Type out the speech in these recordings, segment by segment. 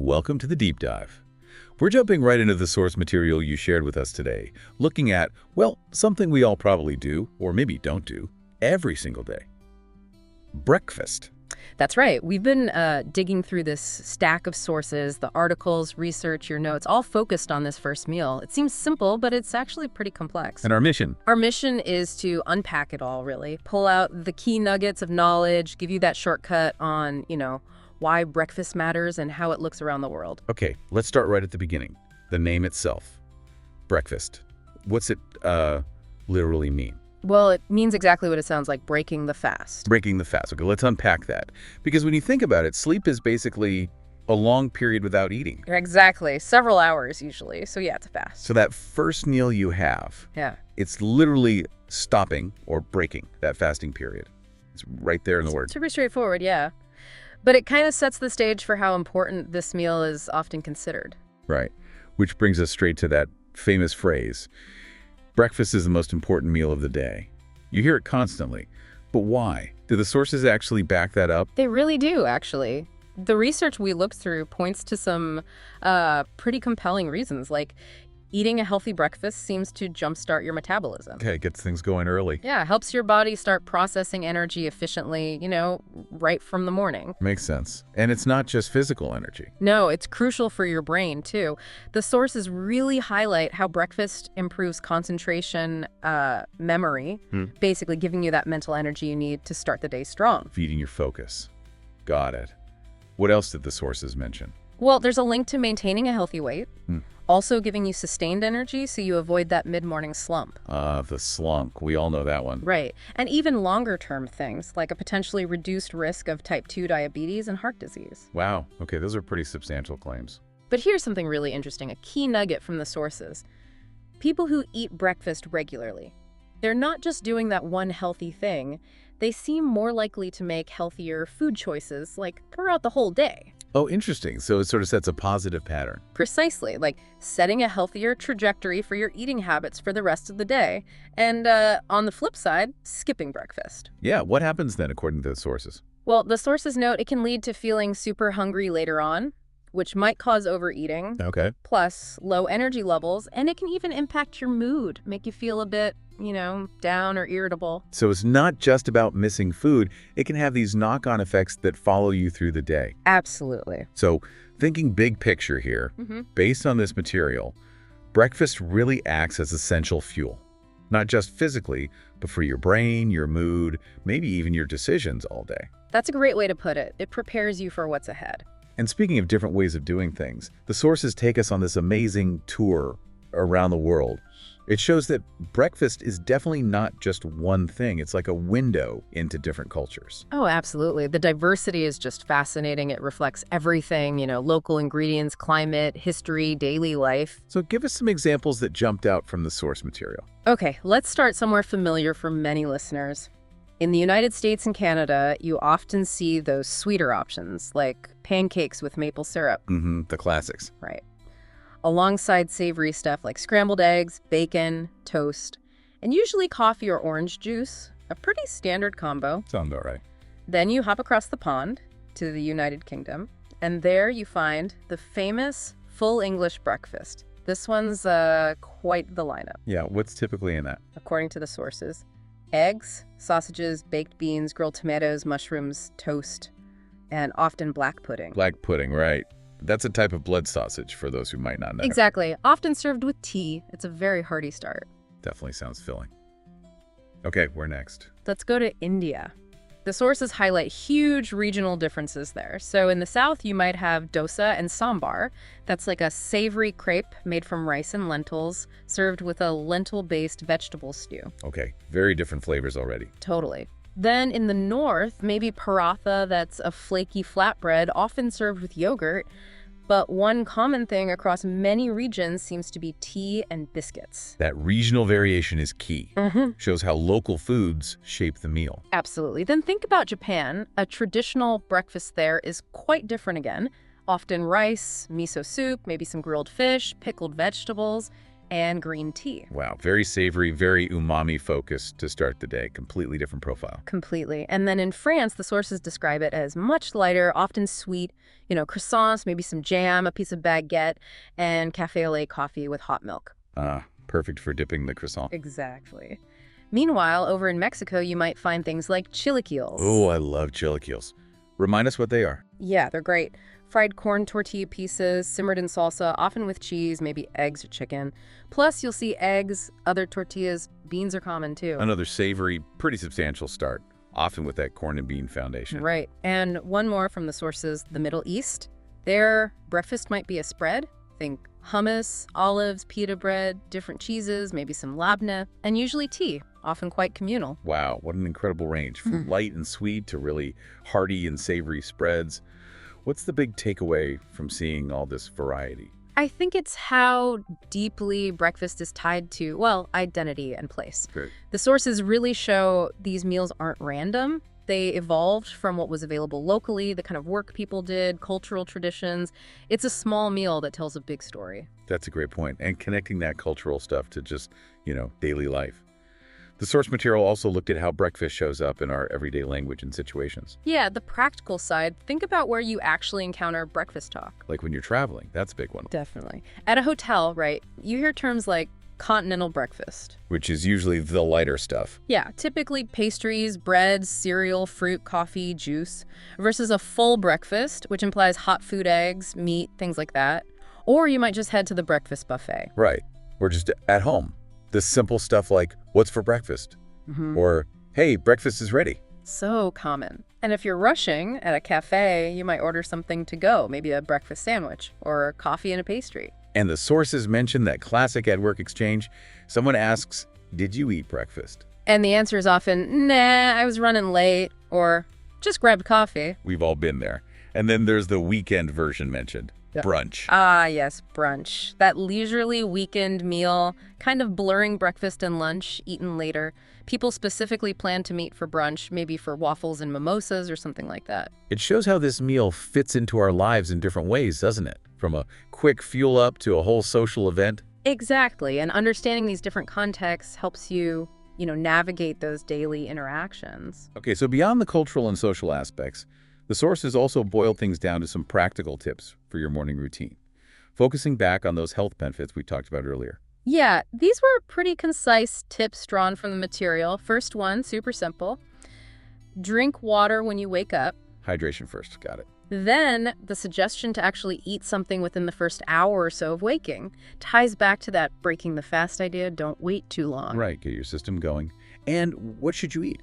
welcome to the Deep Dive. We're jumping right into the source material you shared with us today, looking at, well, something we all probably do, or maybe don't do, every single day. Breakfast. That's right. We've been digging through this stack of sources, the articles, research, your notes, all focused on this first meal. It seems simple, but it's actually pretty complex. And our mission? Our mission is to unpack it all, really. Pull out the key nuggets of knowledge, give you that shortcut on, why breakfast matters and how it looks around the world. Okay, let's start right at the beginning. The name itself. Breakfast. What's it literally mean? Well, it means exactly what it sounds like, breaking the fast. Breaking the fast. Okay, let's unpack that. Because when you think about it, sleep is basically a long period without eating. Exactly. Several hours, usually. So yeah, it's a fast. So that first meal you have, Yeah. it's literally stopping or breaking that fasting period. It's right there in the word. It's pretty straightforward, yeah. But it kind of sets the stage for how important this meal is often considered. Right. Which brings us straight to that famous phrase. Breakfast is the most important meal of the day. You hear it constantly. But why? Do the sources actually back that up? They really do, actually. The research we looked through points to some pretty compelling reasons, like eating a healthy breakfast seems to jumpstart your metabolism. Okay, gets things going early. Yeah, helps your body start processing energy efficiently, right from the morning. Makes sense. And it's not just physical energy. No, it's crucial for your brain, too. The sources really highlight how breakfast improves concentration, memory, basically giving you that mental energy you need to start the day strong. Feeding your focus. Got it. What else did the sources mention? Well, there's a link to maintaining a healthy weight. Also giving you sustained energy so you avoid that mid-morning slump. The slump. We all know that one. Right. And even longer-term things, like a potentially reduced risk of type 2 diabetes and heart disease. Wow. Okay, those are pretty substantial claims. But here's something really interesting, a key nugget from the sources. People who eat breakfast regularly, they're not just doing that one healthy thing. They seem more likely to make healthier food choices, like throughout the whole day. Oh, interesting. So it sort of sets a positive pattern. Precisely, like setting a healthier trajectory for your eating habits for the rest of the day. And on the flip side, skipping breakfast. Yeah, what happens then, according to the sources? Well, the sources note it can lead to feeling super hungry later on, which might cause overeating. Okay. Plus low energy levels, and it can even impact your mood, make you feel a bit, down or irritable. So it's not just about missing food. It can have these knock-on effects that follow you through the day. Absolutely. So thinking big picture here, based on this material, breakfast really acts as essential fuel. Not just physically, but for your brain, your mood, maybe even your decisions all day. That's a great way to put it. It prepares you for what's ahead. And speaking of different ways of doing things, the sources take us on this amazing tour around the world. It shows that breakfast is definitely not just one thing. It's like a window into different cultures. Oh, absolutely. The diversity is just fascinating. It reflects everything, local ingredients, climate, history, daily life. So give us some examples that jumped out from the source material. Okay, let's start somewhere familiar for many listeners. In the United States and Canada, you often see those sweeter options, like pancakes with maple syrup. The classics. Right. Alongside savory stuff like scrambled eggs, bacon, toast, and usually coffee or orange juice, a pretty standard combo. Sounds about right. Then you hop across the pond to the United Kingdom, and there you find the famous full English breakfast. This one's quite the lineup. Yeah, what's typically in that? According to the sources, eggs, sausages, baked beans, grilled tomatoes, mushrooms, toast, and often black pudding. Black pudding, right. That's a type of blood sausage for those who might not know. Exactly. Often served with tea. It's a very hearty start. Definitely sounds filling. Okay, where next? Let's go to India. The sources highlight huge regional differences there. So in the south, you might have dosa and sambar. That's like a savory crepe made from rice and lentils, served with a lentil-based vegetable stew. Okay, very different flavors already. Totally. Then in the north, maybe paratha, that's a flaky flatbread, often served with yogurt. But one common thing across many regions seems to be tea and biscuits. That regional variation is key. Shows how local foods shape the meal. Absolutely. Then think about Japan. A traditional breakfast there is quite different again. Often rice, miso soup, maybe some grilled fish, pickled vegetables. and green tea. Wow, very savory, very umami-focused to start the day. Completely different profile. Completely. And then in France, the sources describe it as much lighter, often sweet, croissants, maybe some jam, a piece of baguette, and café au lait coffee with hot milk. Perfect for dipping the croissant. Exactly. Meanwhile, over in Mexico, you might find things like chilaquiles. Oh, I love chilaquiles. Remind us what they are. Yeah, they're great. Fried corn tortilla pieces, simmered in salsa, often with cheese, maybe eggs or chicken. Plus, you'll see eggs, other tortillas, beans are common too. Another savory, pretty substantial start, often with that corn and bean foundation. Right. And one more from the sources, the Middle East. Their breakfast might be a spread. Think hummus, olives, pita bread, different cheeses, maybe some labneh, and usually tea, often quite communal. Wow, what an incredible range, from light and sweet to really hearty and savory spreads. What's the big takeaway from seeing all this variety? I think it's how deeply breakfast is tied to, well, identity and place. Good. The sources really show these meals aren't random. They evolved from what was available locally, the kind of work people did, cultural traditions. It's a small meal that tells a big story. That's a great point. And connecting that cultural stuff to just, daily life. The source material also looked at how breakfast shows up in our everyday language and situations. Yeah, the practical side, think about where you actually encounter breakfast talk. Like when you're traveling, that's a big one. Definitely. At a hotel, right, you hear terms like continental breakfast. Which is usually the lighter stuff. Yeah, typically pastries, breads, cereal, fruit, coffee, juice, versus a full breakfast, which implies hot food, eggs, meat, things like that. Or you might just head to the breakfast buffet. Right. Or just at home. This simple stuff like, what's for breakfast? Or, hey, breakfast is ready. So common. And if you're rushing at a cafe, you might order something to go, maybe a breakfast sandwich or coffee and a pastry. And the sources mention that classic at-work exchange. Someone asks, did you eat breakfast? And the answer is often, nah, I was running late, or just grabbed coffee. We've all been there. And then there's the weekend version mentioned. Yeah. Brunch. Ah, yes, brunch. That leisurely weekend meal, kind of blurring breakfast and lunch, eaten later. People specifically plan to meet for brunch, maybe for waffles and mimosas or something like that. It shows how this meal fits into our lives in different ways, doesn't it? From a quick fuel up to a whole social event. Exactly, and understanding these different contexts helps you, navigate those daily interactions. Okay, so beyond the cultural and social aspects, the sources also boil things down to some practical tips for your morning routine, focusing back on those health benefits we talked about earlier. Yeah, these were pretty concise tips drawn from the material. First one, super simple. Drink water when you wake up. Hydration first, got it. Then the suggestion to actually eat something within the first hour or so of waking ties back to that breaking the fast idea. Don't wait too long. Right, get your system going. And what should you eat?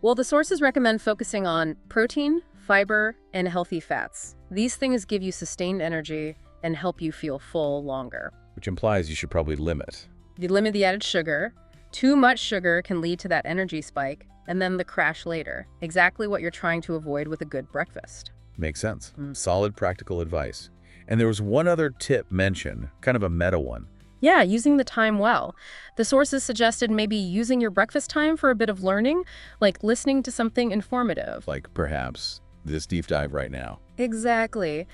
Well, the sources recommend focusing on protein, fiber, and healthy fats. These things give you sustained energy and help you feel full longer. Which implies you should probably limit. You limit the added sugar. Too much sugar can lead to that energy spike, and then the crash later. Exactly what you're trying to avoid with a good breakfast. Makes sense. Solid practical advice. And there was one other tip mentioned, kind of a meta one. Yeah, using the time well. The sources suggested maybe using your breakfast time for a bit of learning, like listening to something informative. Like perhaps this deep dive right now. Exactly.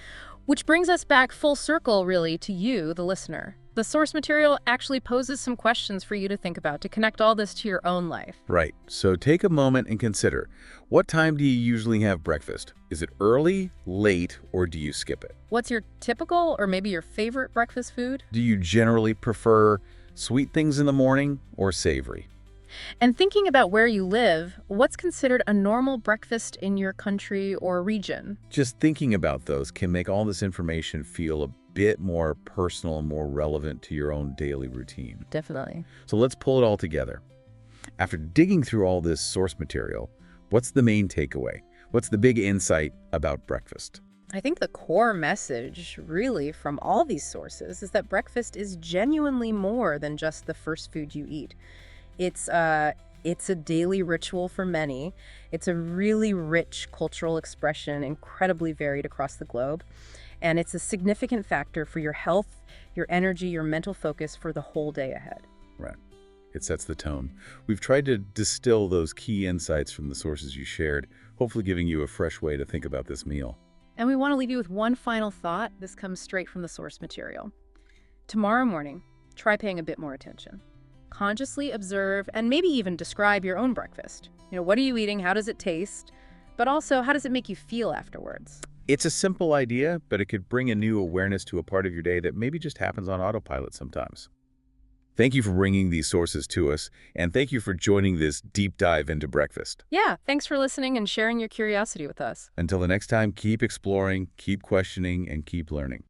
Which brings us back full circle, really, to you, the listener. The source material actually poses some questions for you to think about to connect all this to your own life. Right. So take a moment and consider, what time do you usually have breakfast? Is it early, late, or do you skip it? What's your typical or maybe your favorite breakfast food? Do you generally prefer sweet things in the morning or savory? And thinking about where you live, what's considered a normal breakfast in your country or region? Just thinking about those can make all this information feel a bit more personal and more relevant to your own daily routine. Definitely. So let's pull it all together. After digging through all this source material, what's the main takeaway? What's the big insight about breakfast? I think the core message, really, from all these sources is that breakfast is genuinely more than just the first food you eat. It's a daily ritual for many. It's a really rich cultural expression, incredibly varied across the globe. And it's a significant factor for your health, your energy, your mental focus for the whole day ahead. Right. It sets the tone. We've tried to distill those key insights from the sources you shared, hopefully giving you a fresh way to think about this meal. And we want to leave you with one final thought. This comes straight from the source material. Tomorrow morning, try paying a bit more attention. Consciously observe and maybe even describe your own breakfast. What are you eating? How does it taste? But also, how does it make you feel afterwards? It's a simple idea, but it could bring a new awareness to a part of your day that maybe just happens on autopilot sometimes. Thank you for bringing these sources to us, and thank you for joining this deep dive into breakfast. Yeah, thanks for listening and sharing your curiosity with us. Until the next time, keep exploring, keep questioning, and keep learning.